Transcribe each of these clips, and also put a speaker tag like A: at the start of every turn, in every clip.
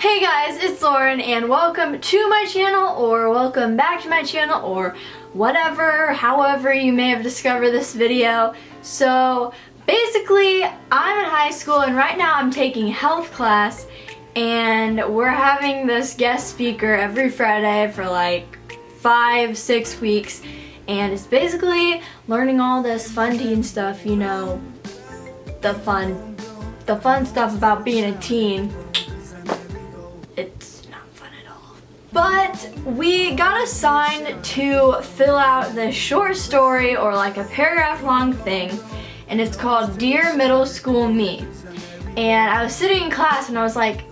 A: Hey guys, it's Lauren and welcome to my channel, or welcome back to my channel, or whatever, however you may have discovered this video. So basically, I'm in high school and right now I'm taking health class, and we're having this guest speaker every Friday for like 5-6 weeks, and it's basically learning all this fun teen stuff, you know, the fun stuff about being a teen. It's not fun at all. But we got assigned to fill out this short story, or like a paragraph long thing, and it's called Dear Middle School Me. And I was sitting in class and I was like,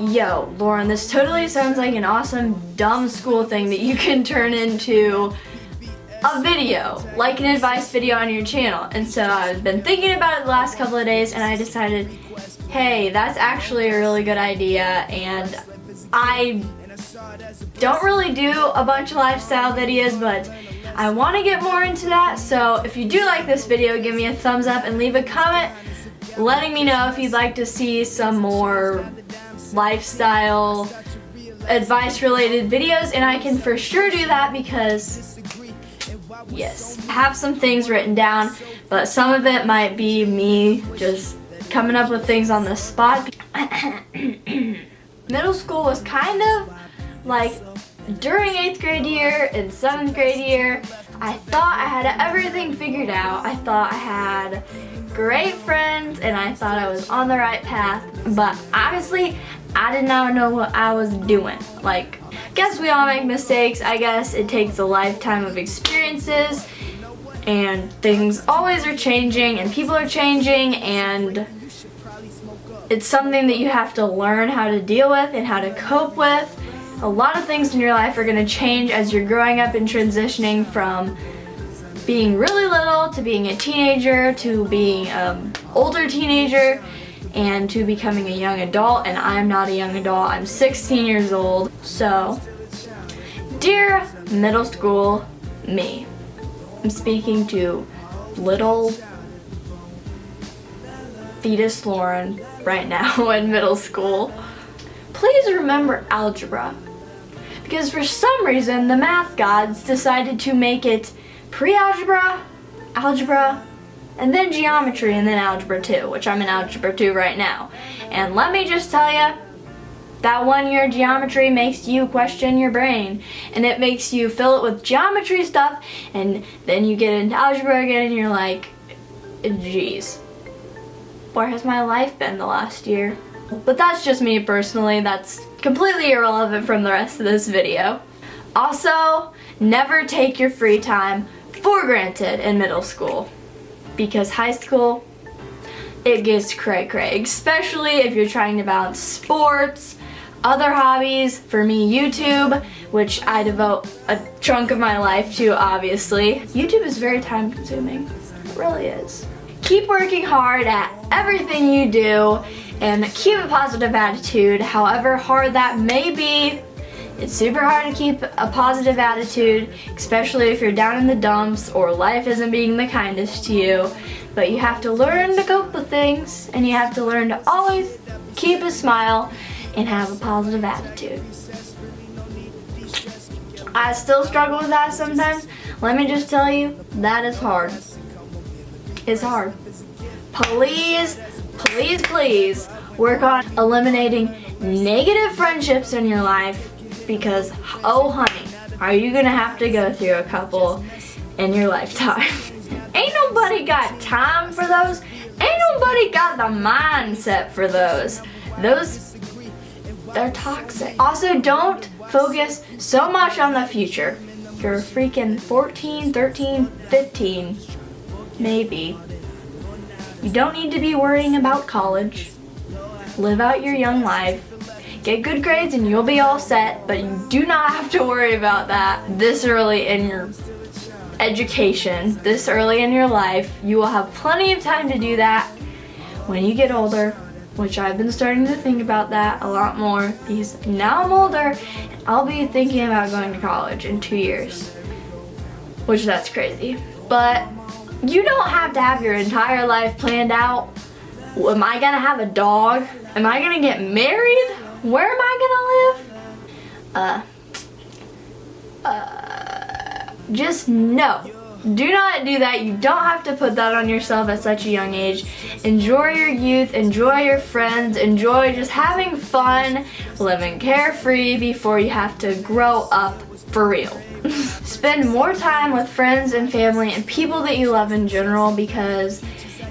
A: yo, Lauren, this totally sounds like an awesome dumb school thing that you can turn into a video, like an advice video on your channel. And so I've been thinking about it the last couple of days, and I decided, hey, that's actually a really good idea, and I don't really do a bunch of lifestyle videos, but I want to get more into that. So if you do like this video, give me a thumbs up and leave a comment letting me know if you'd like to see some more lifestyle advice related videos, and I can for sure do that because yes, I have some things written down, but some of it might be me just coming up with things on the spot. Middle school was kind of like during 8th grade year and 7th grade year. I thought I had everything figured out. I thought I had great friends and I thought I was on the right path, but honestly, I did not know what I was doing. Like, I guess we all make mistakes. I guess it takes a lifetime of experiences, and things always are changing and people are changing, and it's something that you have to learn how to deal with and how to cope with. A lot of things in your life are going to change as you're growing up and transitioning from being really little to being a teenager to being an older teenager and to becoming a young adult. And I'm not a young adult, I'm 16 years old. So, dear middle school me, I'm speaking to little fetus Lauren right now in middle school. Please remember algebra, because for some reason the math gods decided to make it pre-algebra, algebra, and then geometry, and then algebra 2, which I'm in algebra 2 right now. And let me just tell you, that 1 year geometry makes you question your brain, and it makes you fill it with geometry stuff, and then you get into algebra again and you're like, geez, where has my life been the last year? But that's just me personally. That's completely irrelevant from the rest of this video. Also, never take your free time for granted in middle school, because high school, it gets cray-cray, especially if you're trying to balance sports, other hobbies. For me, YouTube, which I devote a chunk of my life to, obviously. YouTube is very time consuming. It really is. Keep working hard at everything you do and keep a positive attitude, however hard that may be. It's super hard to keep a positive attitude, especially if you're down in the dumps or life isn't being the kindest to you. But you have to learn to cope with things, and you have to learn to always keep a smile and have a positive attitude. I still struggle with that sometimes. Let me just tell you, that is hard. It's hard. Please, please, please work on eliminating negative friendships in your life, because, oh honey, are you gonna have to go through a couple in your lifetime. Ain't nobody got time for those. Ain't nobody got the mindset for those. They're toxic. Also, don't focus so much on the future. You're freaking 14, 13, 15, maybe. You don't need to be worrying about college. Live out your young life. Get good grades and you'll be all set, but you do not have to worry about that this early in your education, this early in your life. You will have plenty of time to do that when you get older, which I've been starting to think about that a lot more, because now I'm older and I'll be thinking about going to college in 2 years, which that's crazy. But you don't have to have your entire life planned out. Am I gonna have a dog? Am I gonna get married? Where am I gonna live? Just no. Do not do that. You don't have to put that on yourself at such a young age. Enjoy your youth, enjoy your friends, enjoy just having fun, living carefree before you have to grow up for real. Spend more time with friends and family and people that you love in general, because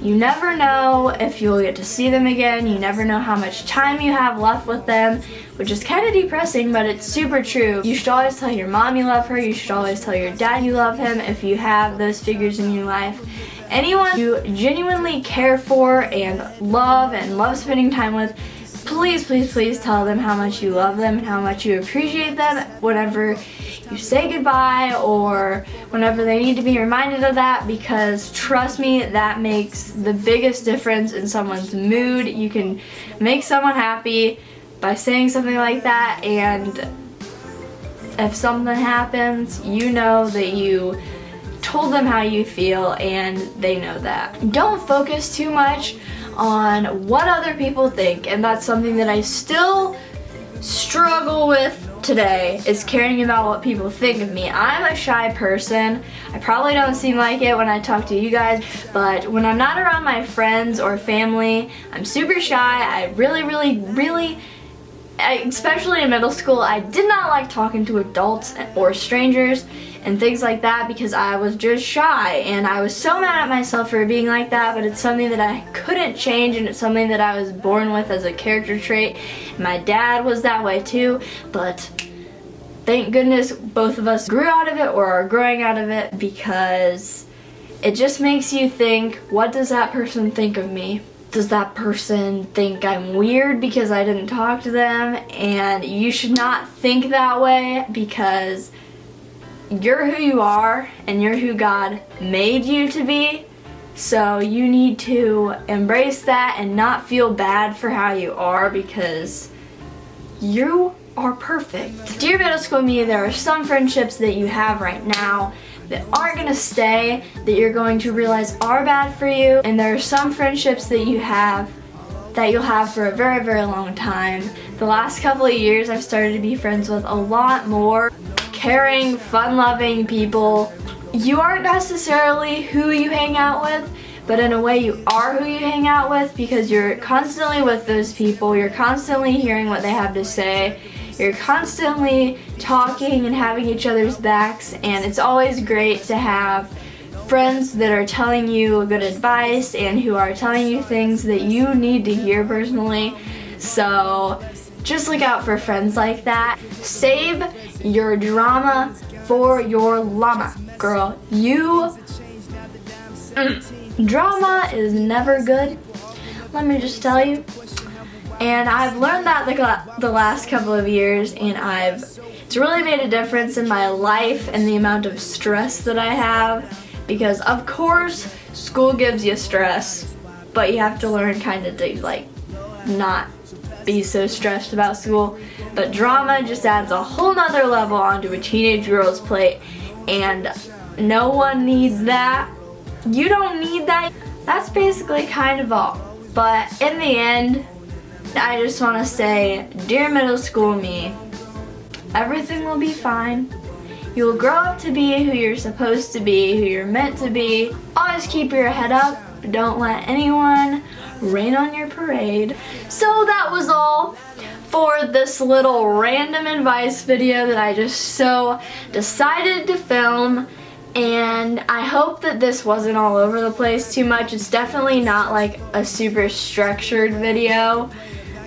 A: you never know if you'll get to see them again. You never know how much time you have left with them, which is kind of depressing, but it's super true. You should always tell your mom you love her. You should always tell your dad you love him if you have those figures in your life. Anyone you genuinely care for and love spending time with, please, please, please tell them how much you love them and how much you appreciate them whenever you say goodbye or whenever they need to be reminded of that, because trust me, that makes the biggest difference in someone's mood. You can make someone happy by saying something like that, and if something happens, you know that you told them how you feel and they know that. Don't focus too much on what other people think, and that's something that I still struggle with today, is caring about what people think of me. I'm a shy person. I probably don't seem like it when I talk to you guys, but when I'm not around my friends or family, I'm super shy. I really, especially in middle school, I did not like talking to adults or strangers and things like that because I was just shy, and I was so mad at myself for being like that, but it's something that I couldn't change, and it's something that I was born with as a character trait. My dad was that way too, but thank goodness both of us grew out of it or are growing out of it, because it just makes you think, what does that person think of me? Does that person think I'm weird because I didn't talk to them? And you should not think that way, because you're who you are and you're who God made you to be. So you need to embrace that and not feel bad for how you are, because you are perfect. Dear middle school me, there are some friendships that you have right now that aren't gonna stay, that you're going to realize are bad for you, and there are some friendships that you have that you'll have for a very, very long time. The last couple of years I've started to be friends with a lot more caring, fun-loving people. You aren't necessarily who you hang out with, but in a way you are who you hang out with, because you're constantly with those people, you're constantly hearing what they have to say, you're constantly talking and having each other's backs, and it's always great to have friends that are telling you good advice and who are telling you things that you need to hear personally. So just look out for friends like that. Save your drama for your llama, girl. Drama is never good, let me just tell you. And I've learned that the last couple of years, and it's really made a difference in my life and the amount of stress that I have, because of course school gives you stress, but you have to learn kind of to like not be so stressed about school. But drama just adds a whole nother level onto a teenage girl's plate, and no one needs that. You don't need that. That's basically kind of all. But in the end, I just want to say, dear middle school me, everything will be fine. You will grow up to be who you're supposed to be, who you're meant to be. Always keep your head up. Don't let anyone rain on your parade. So that was all for this little random advice video that I just so decided to film. And I hope that this wasn't all over the place too much. It's definitely not like a super structured video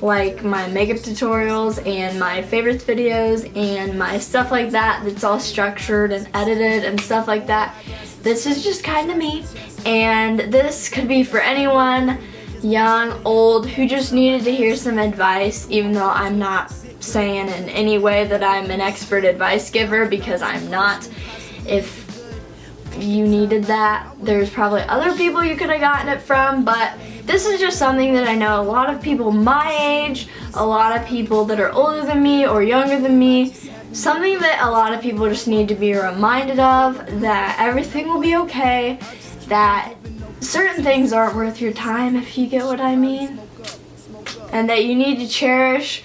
A: like my makeup tutorials and my favorites videos and my stuff like that, that's all structured and edited and stuff like that. This is just kind of me, and this could be for anyone, young, old, who just needed to hear some advice, even though I'm not saying in any way that I'm an expert advice giver, because I'm not. If you needed that, there's probably other people you could have gotten it from, but this is just something that I know a lot of people my age, a lot of people that are older than me or younger than me, something that a lot of people just need to be reminded of, that everything will be okay, that certain things aren't worth your time, if you get what I mean, and that you need to cherish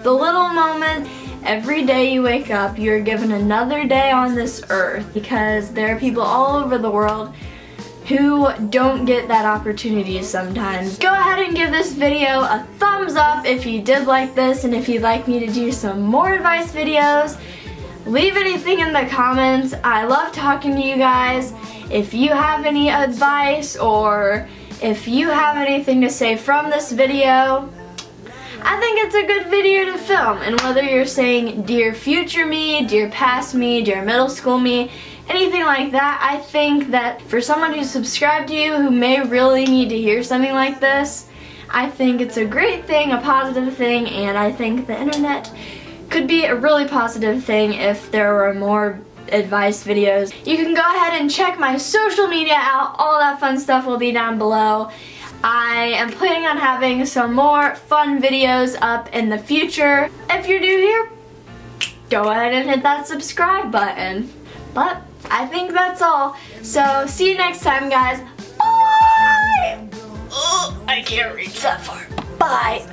A: the little moment. Every day you wake up, you're given another day on this earth because there are people all over the world who don't get that opportunity sometimes. Go ahead and give this video a thumbs up if you did like this, and if you'd like me to do some more advice videos, leave anything in the comments. I love talking to you guys. If you have any advice or if you have anything to say from this video, I think it's a good video to film. And whether you're saying dear future me, dear past me, dear middle school me, anything like that, I think that for someone who's subscribed to you who may really need to hear something like this, I think it's a great thing, a positive thing, and I think the internet could be a really positive thing if there were more advice videos. You can go ahead and check my social media out. All that fun stuff will be down below. I am planning on having some more fun videos up in the future. If you're new here, go ahead and hit that subscribe button. But I think that's all. So see you next time, guys. Bye! Oh, I can't reach that far. Bye.